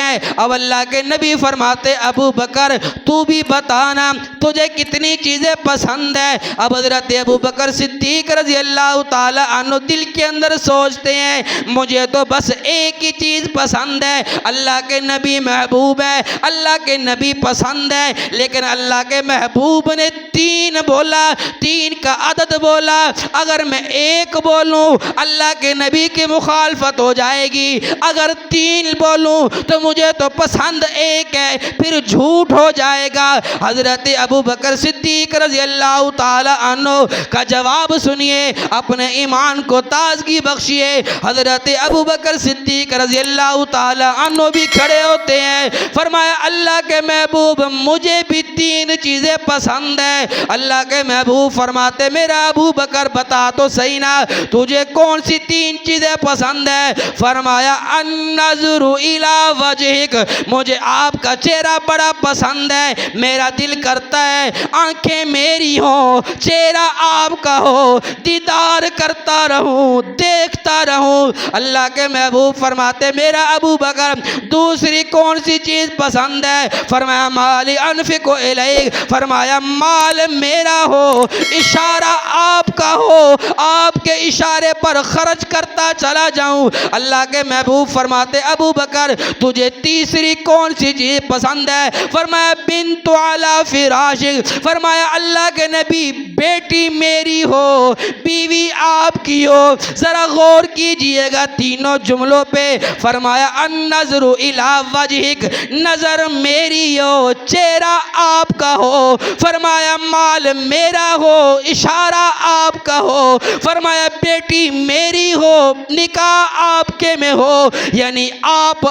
ہے. اب اللہ کے نبی فرماتے ابو بکر تو بھی بتانا تجھے کتنی چیزیں پسند ہے. اب حضرت ابو بکر صدیق رضی اللہ تعالی عنہ دل کے اندر سوچتے ہیں مجھے تو بس ایک ہی چیز پسند ہے. اللہ کے نبی محبوب ہے, اللہ کے نبی پسند ہے, لیکن اللہ کے محبوب نے 3 بولا, 3 کا عدد بولا. اگر میں 1 بولوں اللہ کے نبی کی مخالفت ہو جائے گی, اگر 3 بولوں تو مجھے تو پسند 1 ہے, پھر جھوٹ ہو جائے گا. حضرت ابو بکر صدیق رضی اللہ تعالی عنہ کا جواب سنیے, اپنے ایمان کو تازگی بخشیے. حضرت ابو بکر صدیق رضی اللہ تعالی عنہ بھی کھڑے ہوتے ہیں. فرمایا اللہ کے محبوب مجھے بھی 3 چیزیں پسند ہیں. اللہ کے محبوب فرماتے میرا ابو بکر بتا تو صحیح نا تجھے کون سی 3 چیزیں پسند ہیں. فرمایا النظر الی وجہک, مجھے آپ کا چہرہ بڑا پسند ہے, میرا دل کرتا ہے آنکھیں میری ہوں, چہرہ آپ کا ہو, دیدار کرتا رہوں, دیکھتا رہوں. اللہ کے محبوب فرماتے میرا ابو بکر دوسری کون سی چیز پسند ہے. فرمایا مال انفق الیک, فرمایا مال میرا ہو, اشارہ آپ کا ہو, آپ کے اشارے پر خرچ کرتا چلا جاؤں. اللہ کے محبوب فرماتے ابو بکر تجھے تیسری کون سی چیز پسند ہے. فرمایا بنت علی فراشک, فرمایا اللہ کے نبی بیٹی میری ہو, بیوی آپ کی ہو. ذرا غور کیجئے گا تینوں جملوں پہ. فرمایا النظر الی وجہک, نظر میری ہو, چہرہ آپ کا ہو. فرمایا مال میرا ہو, اشارہ آپ کا ہو. فرمایا بیٹی میری ہو, نکاح آپ کے میں ہو. یعنی آپ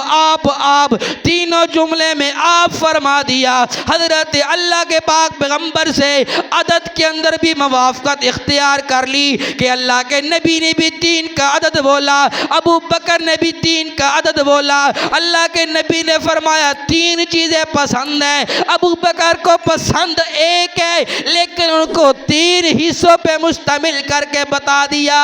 تینوں جملے میں آپ فرما دیا. حضرت اللہ کے پاک پیغمبر سے عدد کے اندر بھی موافقت اختیار کر لی کہ اللہ کے نبی نے بھی 3 کا عدد بولا, ابو بکر نے بھی 3 کا عدد بولا. اللہ کے نبی نے فرمایا 3 چیزیں پسند ہیں. ابو بکر کو پسند 1 ہے, لیکن ان کو 3 حصوں پہ مشتمل کر کے بتا دیا.